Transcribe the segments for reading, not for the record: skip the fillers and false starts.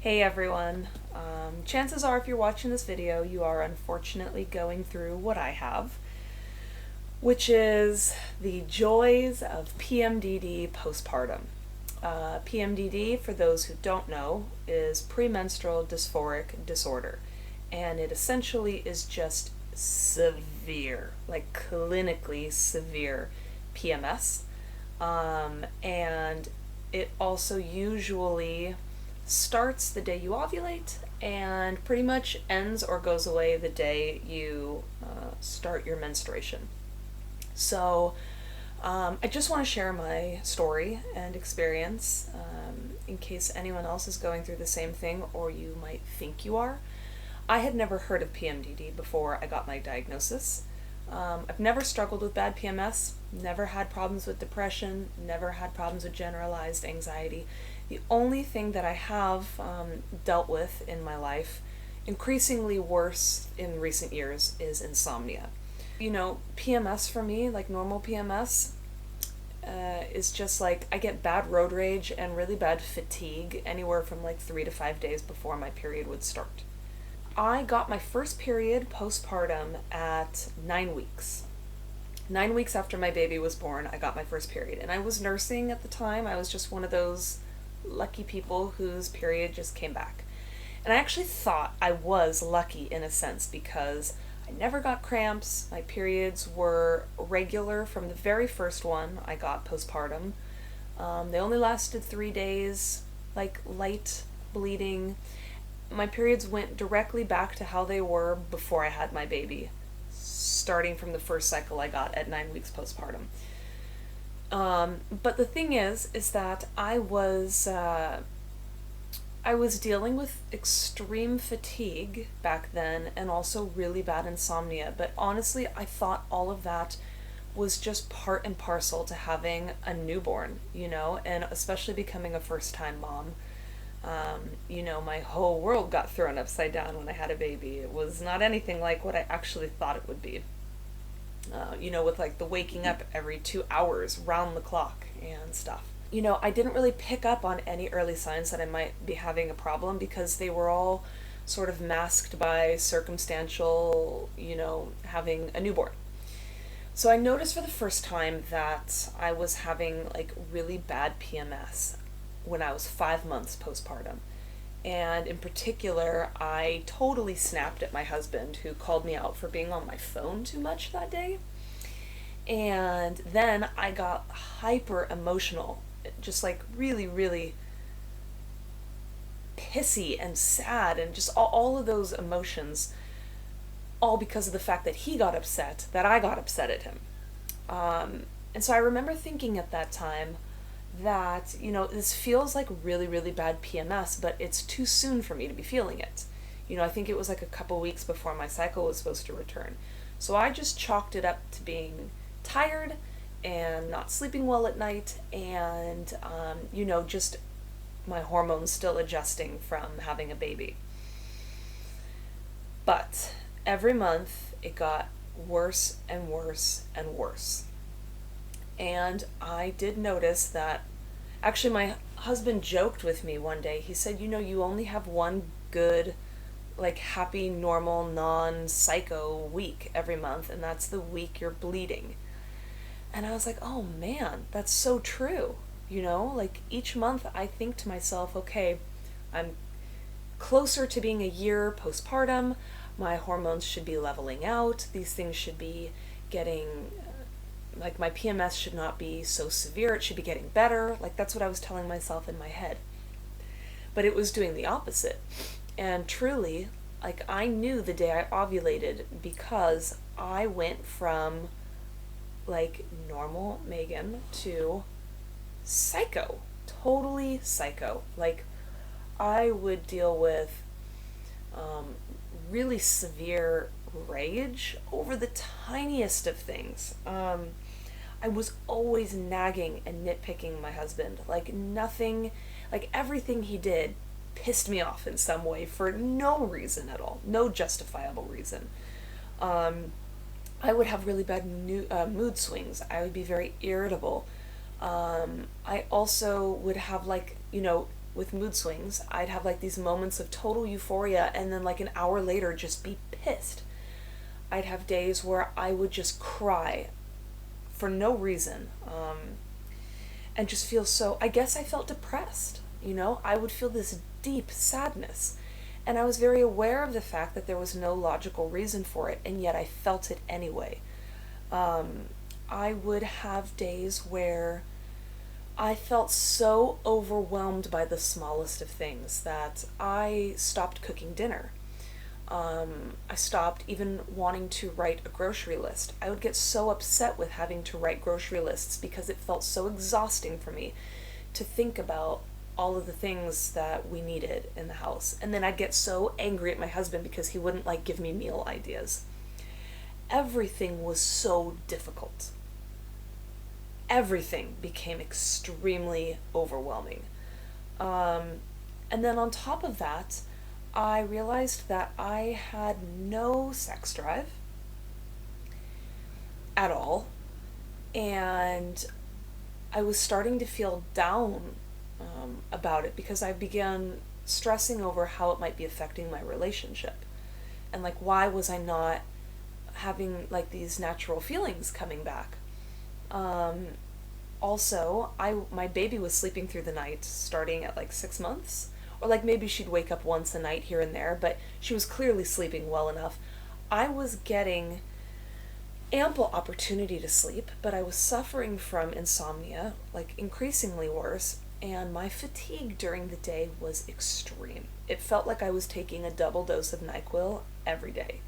Hey everyone. Chances are if you're watching this video, you are unfortunately going through what I have, which is the joys of PMDD postpartum. PMDD, for those who don't know, is premenstrual dysphoric disorder, and it essentially is just severe, like clinically severe PMS. And it also usually starts the day you ovulate and pretty much ends or goes away the day you start your menstruation. So I just want to share my story and experience in case anyone else is going through the same thing or you might think you are. I had never heard of PMDD before I got my diagnosis. I've never struggled with bad PMS, never had problems with depression, never had problems with generalized anxiety. The only thing that I have dealt with in my life, increasingly worse in recent years, is insomnia. PMS for me, like normal PMS, is just like I get bad road rage and really bad fatigue anywhere from like 3 to 5 days before my period would start. I got my first period postpartum at 9 weeks. 9 weeks after my baby was born, I got my first period. And I was nursing at the time. I was just one of those lucky people whose period just came back. And I actually thought I was lucky in a sense because I never got cramps. My periods were regular from the very first one I got postpartum. They only lasted 3 days, like light bleeding. My periods went directly back to how they were before I had my baby, starting from the first cycle I got at 9 weeks postpartum. But the thing is that I was dealing with extreme fatigue back then and also really bad insomnia. But honestly, I thought all of that was just part and parcel to having a newborn, and especially becoming a first-time mom. My whole world got thrown upside down when I had a baby. It was not anything like what I actually thought it would be. With like the waking up every 2 hours, round the clock and stuff. I didn't really pick up on any early signs that I might be having a problem because they were all sort of masked by circumstantial, having a newborn. So I noticed for the first time that I was having like really bad PMS when I was 5 months postpartum. And in particular, I totally snapped at my husband, who called me out for being on my phone too much that day. And then I got hyper emotional, just like really, really pissy and sad, and just all of those emotions, all because of the fact that he got upset, that I got upset at him. And so I remember thinking at that time, that, this feels like really, really bad PMS, but it's too soon for me to be feeling it. I think it was like a couple weeks before my cycle was supposed to return. So I just chalked it up to being tired and not sleeping well at night and, just my hormones still adjusting from having a baby. But every month it got worse and worse and worse. And I did notice that, actually my husband joked with me one day. He said, you only have one good, like happy, normal, non-psycho week every month, and that's the week you're bleeding. And I was like, oh man, that's so true. Like each month I think to myself, okay, I'm closer to being a year postpartum. My hormones should be leveling out. These things should be getting like my PMS should not be so severe, it should be getting better. Like that's what I was telling myself in my head. But it was doing the opposite. And truly, like I knew the day I ovulated because I went from like normal Megan to psycho, totally psycho. Like I would deal with really severe rage over the tiniest of things. I was always nagging and nitpicking my husband. Like nothing, like everything he did pissed me off in some way for no reason at all, no justifiable reason. I would have really bad mood swings. I would be very irritable. I also would have with mood swings. I'd have like these moments of total euphoria and then like an hour later just be pissed. I'd have days where I would just cry for no reason, and just feel so, I guess I felt depressed, you know? I would feel this deep sadness. And I was very aware of the fact that there was no logical reason for it, and yet I felt it anyway. I would have days where I felt so overwhelmed by the smallest of things that I stopped cooking dinner. I stopped even wanting to write a grocery list. I would get so upset with having to write grocery lists because it felt so exhausting for me to think about all of the things that we needed in the house. And then I'd get so angry at my husband because he wouldn't like give me meal ideas. Everything was so difficult. Everything became extremely overwhelming. And then on top of that, I realized that I had no sex drive at all, and I was starting to feel down about it because I began stressing over how it might be affecting my relationship, and like why was I not having like these natural feelings coming back. Also, my baby was sleeping through the night starting at like 6 months. Or like maybe she'd wake up once a night here and there, but she was clearly sleeping well enough. I was getting ample opportunity to sleep, but I was suffering from insomnia, like increasingly worse, and my fatigue during the day was extreme. It felt like I was taking a double dose of NyQuil every day.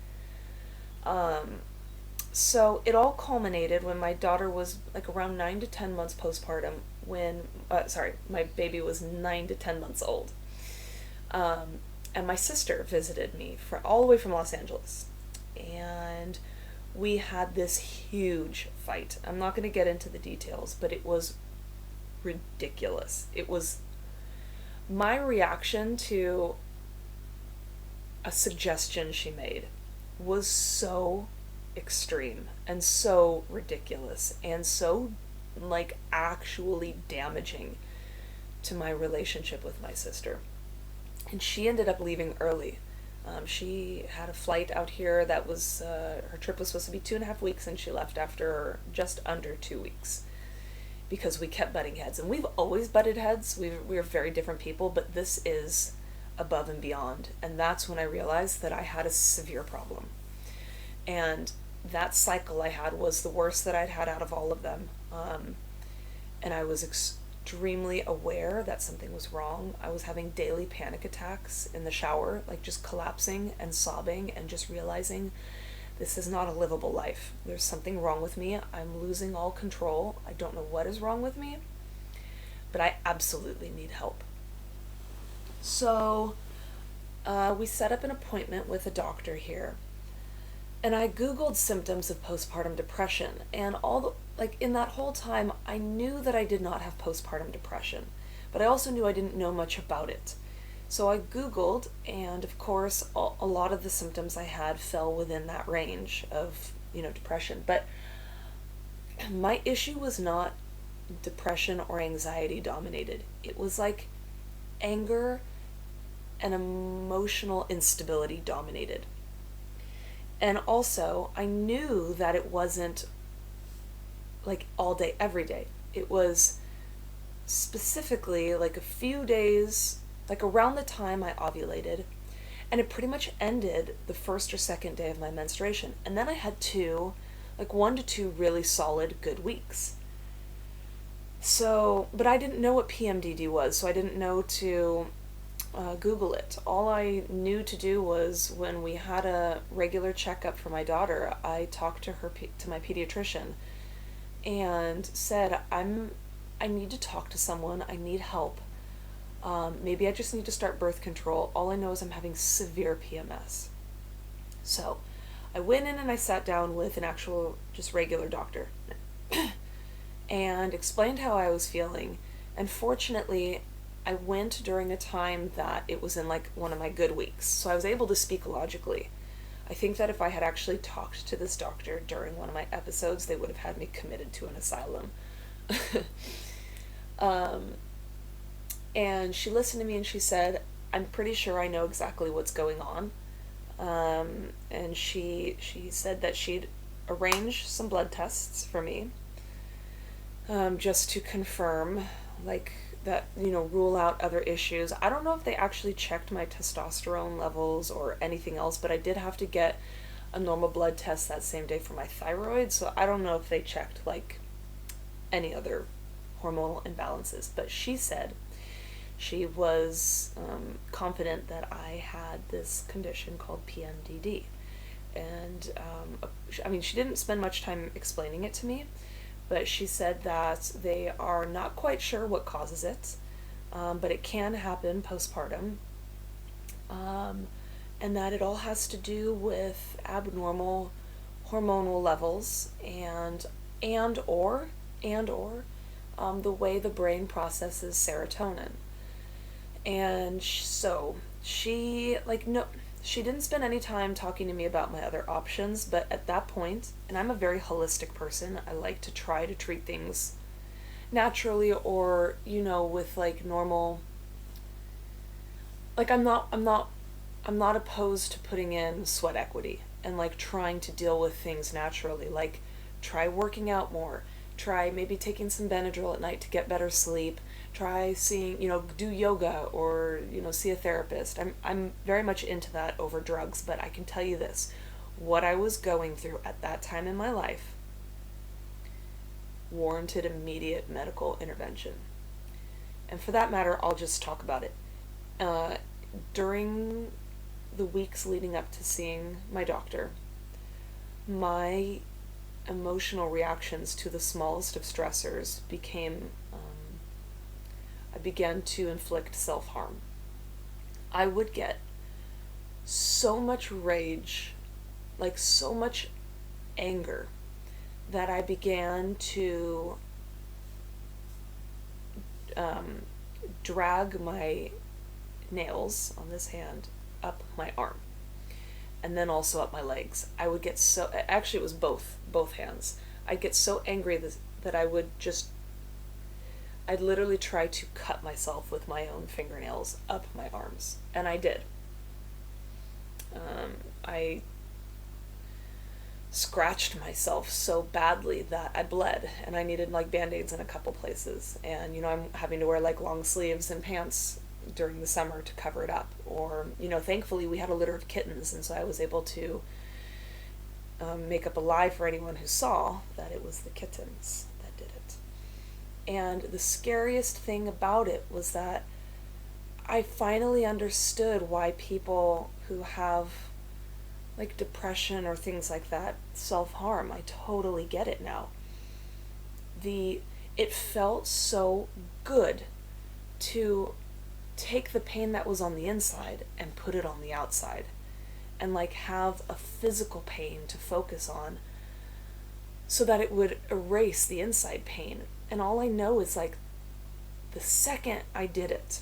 So it all culminated when my daughter was like around 9 to 10 months postpartum my baby was 9 to 10 months old. And my sister visited me all the way from Los Angeles. And we had this huge fight. I'm not going to get into the details, but it was ridiculous. It was my reaction to a suggestion she made was so extreme and so ridiculous and so like actually damaging to my relationship with my sister. And she ended up leaving early. She had a flight out here that was, her trip was supposed to be 2.5 weeks, and she left after just under 2 weeks because we kept butting heads. And we've always butted heads. We're very different people, but this is above and beyond. And that's when I realized that I had a severe problem. And that cycle I had was the worst that I'd had out of all of them. And I was extremely aware that something was wrong. I was having daily panic attacks in the shower, like just collapsing and sobbing and just realizing this is not a livable life. There's something wrong with me. I'm losing all control. I don't know what is wrong with me, but I absolutely need help. So we set up an appointment with a doctor here. And I Googled symptoms of postpartum depression, and in that whole time, I knew that I did not have postpartum depression, but I also knew I didn't know much about it. So I Googled, and of course, a lot of the symptoms I had fell within that range of, depression. But my issue was not depression or anxiety dominated. It was like anger and emotional instability dominated. And also, I knew that it wasn't like all day, every day. It was specifically like a few days, like around the time I ovulated, and it pretty much ended the first or second day of my menstruation. And then I had 1 to 2 really solid good weeks. So, but I didn't know what PMDD was, so I didn't know to Google it. All I knew to do was when we had a regular checkup for my daughter, I talked to my pediatrician and said, I need to talk to someone. I need help. Maybe I just need to start birth control. All I know is I'm having severe PMS. So I went in and I sat down with an actual, just regular doctor and explained how I was feeling. And fortunately, I went during a time that it was in like one of my good weeks. So I was able to speak logically. I think that if I had actually talked to this doctor during one of my episodes, they would have had me committed to an asylum. And she listened to me and she said, I'm pretty sure I know exactly what's going on. And she said that she'd arrange some blood tests for me, just to confirm, like, that, rule out other issues. I don't know if they actually checked my testosterone levels or anything else, but I did have to get a normal blood test that same day for my thyroid, so I don't know if they checked, like, any other hormonal imbalances. But she said she was confident that I had this condition called PMDD. And, I mean, she didn't spend much time explaining it to me, but she said that they are not quite sure what causes it, but it can happen postpartum, and that it all has to do with abnormal hormonal levels and or the way the brain processes serotonin. And so she, like, no, she didn't spend any time talking to me about my other options, but at that point, and I'm a very holistic person, I like to try to treat things naturally, or, with, like, normal, like, I'm not opposed to putting in sweat equity and, like, trying to deal with things naturally. Like, try working out more, try maybe taking some Benadryl at night to get better sleep, try seeing, do yoga, or, see a therapist. I'm very much into that over drugs, but I can tell you this, what I was going through at that time in my life warranted immediate medical intervention. And for that matter, I'll just talk about it. During the weeks leading up to seeing my doctor, my emotional reactions to the smallest of stressors became, I began to inflict self-harm. I would get so much rage, like so much anger, that I began to drag my nails on this hand up my arm, and then also up my legs. I would get so, actually it was both hands. I'd get so angry that I'd literally try to cut myself with my own fingernails up my arms, and I did. I scratched myself so badly that I bled, and I needed, like, Band-Aids in a couple places, and, I'm having to wear, like, long sleeves and pants during the summer to cover it up. Or, thankfully we had a litter of kittens, and so I was able to make up a lie for anyone who saw that it was the kittens that did it. And the scariest thing about it was that I finally understood why people who have, like, depression or things like that self-harm. I totally get it now. It felt so good to take the pain that was on the inside and put it on the outside, and, like, have a physical pain to focus on so that it would erase the inside pain. And all I know is, like, the second I did it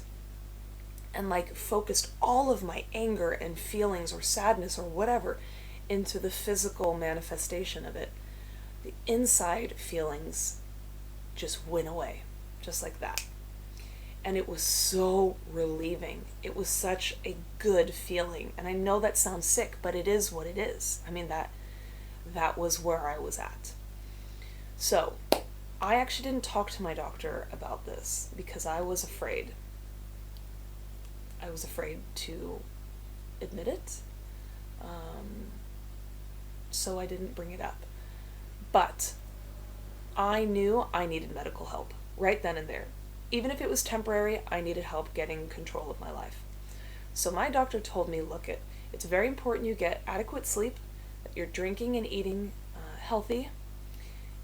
and, like, focused all of my anger and feelings or sadness or whatever into the physical manifestation of it, the inside feelings just went away, just like that. And it was so relieving. It was such a good feeling. And I know that sounds sick, but it is what it is. I mean, that was where I was at. So I actually didn't talk to my doctor about this because I was afraid. I was afraid to admit it. So I didn't bring it up. But I knew I needed medical help right then and there. Even if it was temporary, I needed help getting control of my life. So my doctor told me, look, it's very important you get adequate sleep, that you're drinking and eating healthy,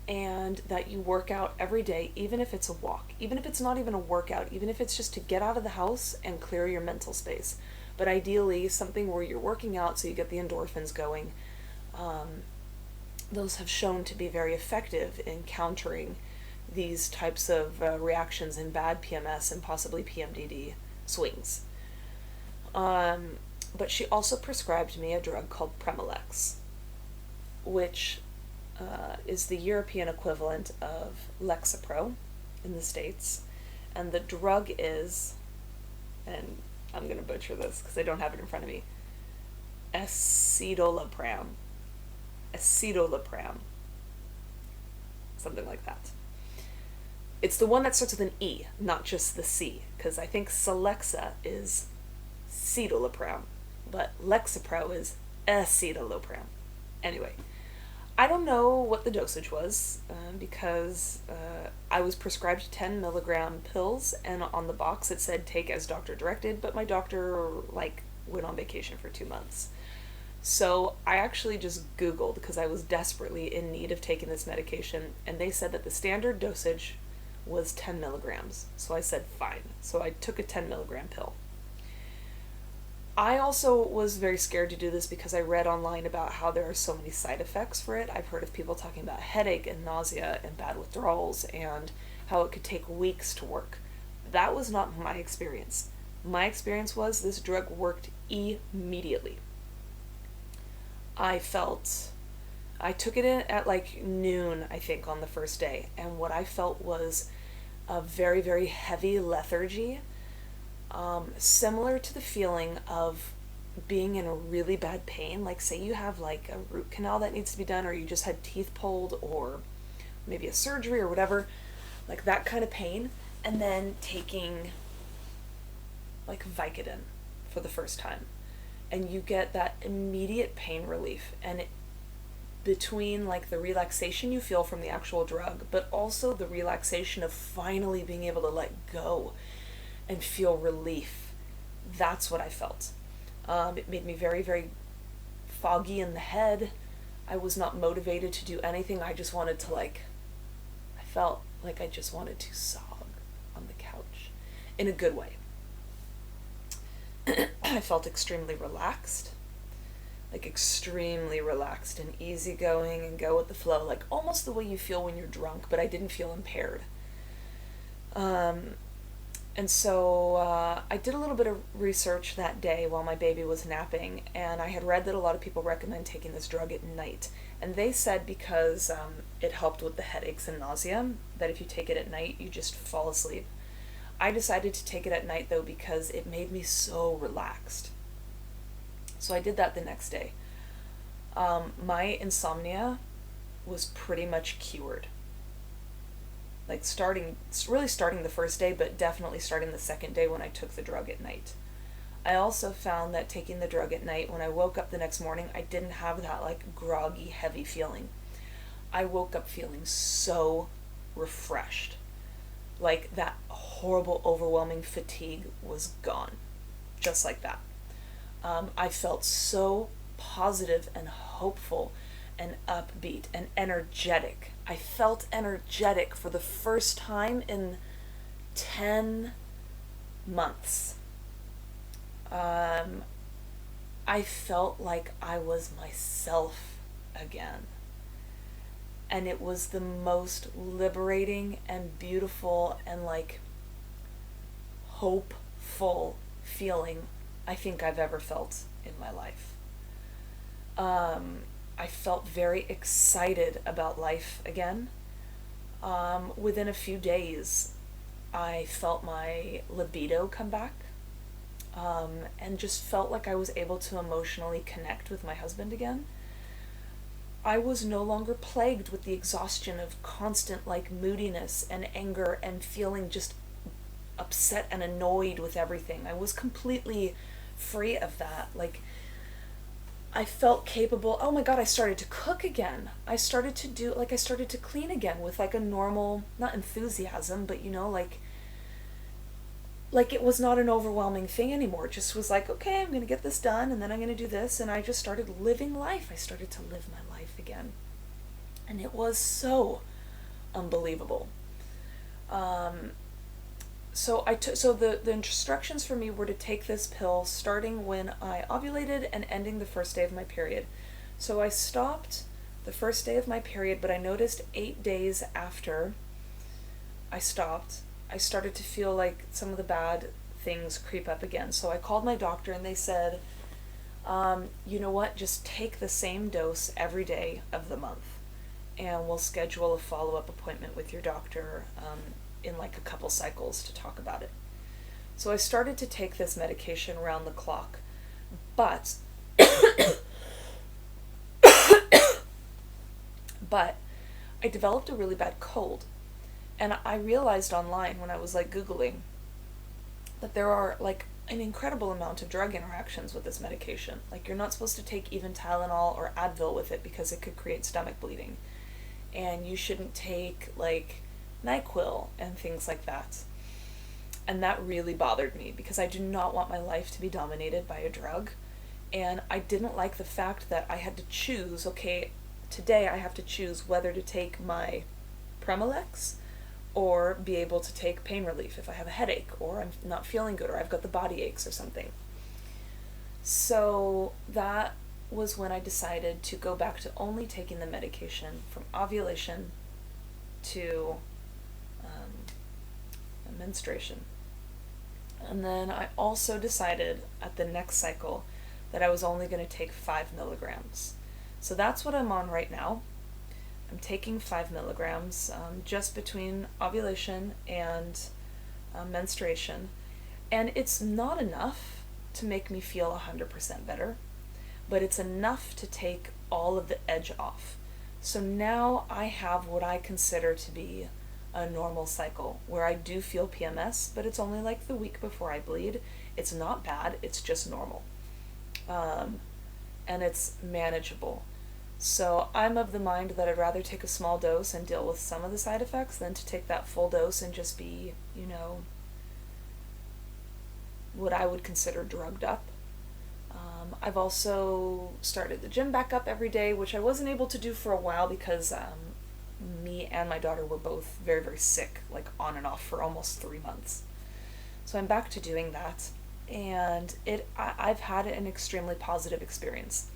and that you work out every day, even if it's a walk, even if it's not even a workout, even if it's just to get out of the house and clear your mental space. But ideally, something where you're working out so you get the endorphins going. Those have shown to be very effective in countering these types of reactions in bad PMS and possibly PMDD swings. But she also prescribed me a drug called Primolex, which is the European equivalent of Lexapro in the States. And the drug is and I'm going to butcher this because I don't have it in front of me. Escitalopram. Escitalopram. Something like that. It's the one that starts with an E, not just the C, because I think Celexa is citalopram, but Lexapro is escitalopram. Anyway, I don't know what the dosage was because I was prescribed 10 milligram pills, and on the box it said take as doctor directed, but my doctor went on vacation for 2 months. So I actually just Googled because I was desperately in need of taking this medication, and they said that the standard dosage was 10 milligrams. So I said fine. So I took a 10 milligram pill. I also was very scared to do this because I read online about how there are so many side effects for it. I've heard of people talking about headache and nausea and bad withdrawals and how it could take weeks to work. That was not my experience. My experience was this drug worked immediately. I took it in at like noon, I think, on the first day, and what I felt was a very, very heavy lethargy, similar to the feeling of being in a really bad pain, like say you have like a root canal that needs to be done, or you just had teeth pulled, or maybe a surgery or whatever, like that kind of pain, and then taking like Vicodin for the first time. And you get that immediate pain relief, and between like the relaxation you feel from the actual drug, but also the relaxation of finally being able to let go and feel relief. That's what I felt. It made me very, very foggy in the head. I was not motivated to do anything. I just wanted to I felt like I just wanted to sob on the couch in a good way. I felt extremely relaxed, and easygoing and go with the flow, like almost the way you feel when you're drunk, but I didn't feel impaired. And so I did a little bit of research that day while my baby was napping, and I had read that a lot of people recommend taking this drug at night. And they said because it helped with the headaches and nausea, that if you take it at night, you just fall asleep. I decided to take it at night, though, because it made me so relaxed. So I did that the next day. My insomnia was pretty much cured. Really starting the first day, but definitely starting the second day when I took the drug at night. I also found that taking the drug at night, when I woke up the next morning, I didn't have that groggy, heavy feeling. I woke up feeling so refreshed. Like that horrible, overwhelming fatigue was gone. Just like that. I felt so positive and hopeful and upbeat and energetic. I felt energetic for the first time in 10 months. I felt like I was myself again. And it was the most liberating and beautiful and hopeful feeling I think I've ever felt in my life. I felt very excited about life again. Within a few days, I felt my libido come back, and just felt like I was able to emotionally connect with my husband again. I was no longer plagued with the exhaustion of constant moodiness and anger and feeling just upset and annoyed with everything. I was completely free of that. I felt capable. Oh my God, I started to cook again. I started to clean again with a normal, not enthusiasm, but it was not an overwhelming thing anymore. It just was okay, I'm going to get this done, and then I'm going to do this, and I just started living life. I started to live my life again. And it was so unbelievable. So the instructions for me were to take this pill starting when I ovulated and ending the first day of my period. So I stopped the first day of my period, but I noticed 8 days after I stopped, I started to feel like some of the bad things creep up again. So I called my doctor, and they said, you know what, just take the same dose every day of the month, and we'll schedule a follow-up appointment with your doctor in a couple cycles to talk about it. So I started to take this medication around the clock, but but I developed a really bad cold. And I realized online when I was like Googling that there are like an incredible amount of drug interactions with this medication. Like, you're not supposed to take even Tylenol or Advil with it because it could create stomach bleeding. And you shouldn't take like NyQuil and things like that. And that really bothered me because I do not want my life to be dominated by a drug. And I didn't like the fact that I had to choose, okay, today I have to choose whether to take my Primolex or be able to take pain relief if I have a headache or I'm not feeling good or I've got the body aches or something. So that was when I decided to go back to only taking the medication from ovulation to menstruation. And then I also decided at the next cycle that I was only going to take 5 milligrams. So that's what I'm on right now. I'm taking 5 milligrams just between ovulation and menstruation. And it's not enough to make me feel 100% better, but it's enough to take all of the edge off. So now I have what I consider to be a normal cycle, where I do feel PMS, but it's only like the week before I bleed. It's not bad, it's just normal. And it's manageable. So I'm of the mind that I'd rather take a small dose and deal with some of the side effects than to take that full dose and just be, what I would consider drugged up. I've also started the gym back up every day, which I wasn't able to do for a while because me and my daughter were both very, very sick, like on and off for almost 3 months. So I'm back to doing that, and I've had an extremely positive experience.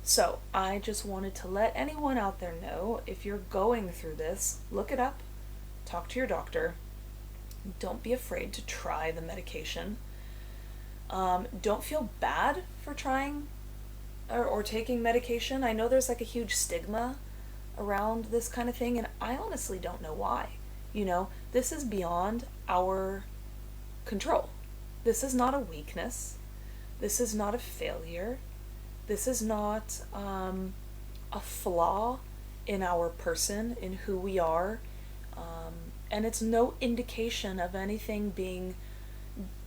So I just wanted to let anyone out there know, if you're going through this, look it up, talk to your doctor, don't be afraid to try the medication. Don't feel bad for trying or taking medication. I know there's like a huge stigma around this kind of thing, and I honestly don't know why. This is beyond our control. This is not a weakness. This is not a failure. This is not a flaw in our person, in who we are, and it's no indication of anything being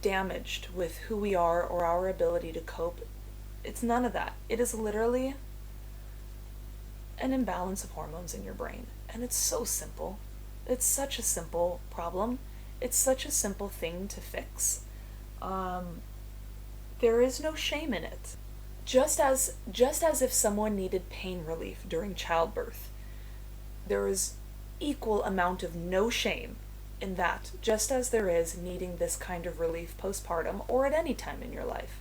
damaged with who we are or our ability to cope. It's none of that. It is literally an imbalance of hormones in your brain, and it's so simple. It's such a simple problem. It's such a simple thing to fix. There is no shame in it. Just as if someone needed pain relief during childbirth, there is equal amount of no shame in that, just as there is needing this kind of relief postpartum or at any time in your life.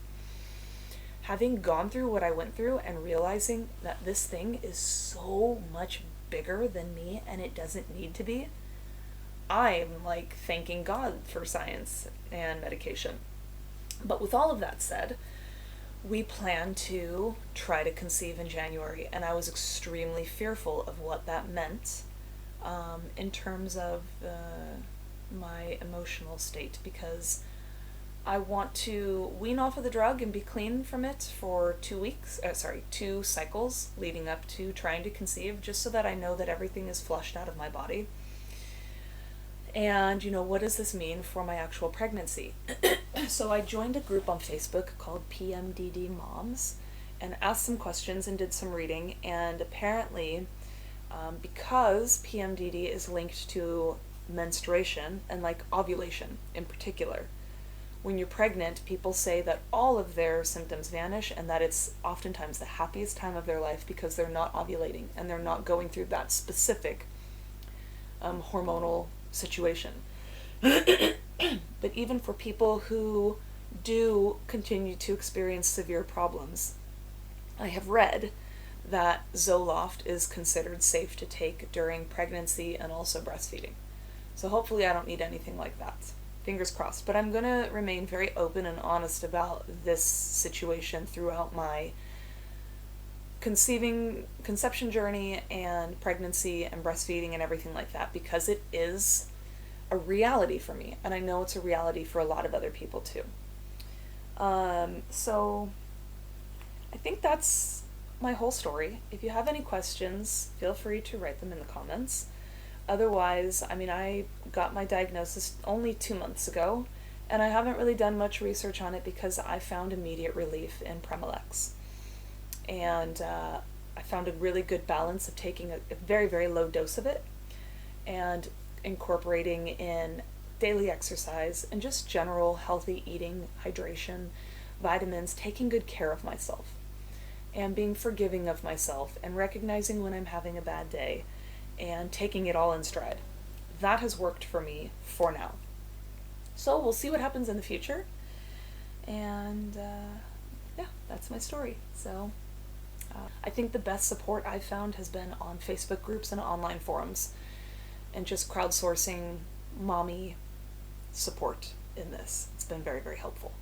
Having gone through what I went through and realizing that this thing is so much bigger than me and it doesn't need to be, I'm like thanking God for science and medication. But with all of that said, we plan to try to conceive in January, and I was extremely fearful of what that meant in terms of my emotional state, because I want to wean off of the drug and be clean from it for 2 cycles leading up to trying to conceive, just so that I know that everything is flushed out of my body. And, what does this mean for my actual pregnancy? So I joined a group on Facebook called PMDD Moms and asked some questions and did some reading, and apparently because PMDD is linked to menstruation and like ovulation in particular, when you're pregnant, people say that all of their symptoms vanish and that it's oftentimes the happiest time of their life because they're not ovulating and they're not going through that specific hormonal situation. But even for people who do continue to experience severe problems, I have read that Zoloft is considered safe to take during pregnancy and also breastfeeding. So hopefully I don't need anything like that. Fingers crossed. But I'm going to remain very open and honest about this situation throughout my conception journey and pregnancy and breastfeeding and everything like that, because it is a reality for me, and I know it's a reality for a lot of other people too. So I think that's my whole story. If you have any questions, feel free to write them in the comments. Otherwise, I mean, I got my diagnosis only 2 months ago, and I haven't really done much research on it because I found immediate relief in Premalex. And I found a really good balance of taking a very, very low dose of it and incorporating in daily exercise and just general healthy eating, hydration, vitamins, taking good care of myself, and being forgiving of myself and recognizing when I'm having a bad day and taking it all in stride. That has worked for me for now. So we'll see what happens in the future. And yeah, that's my story. So I think the best support I've found has been on Facebook groups and online forums and just crowdsourcing mommy support in this. It's been very, very helpful.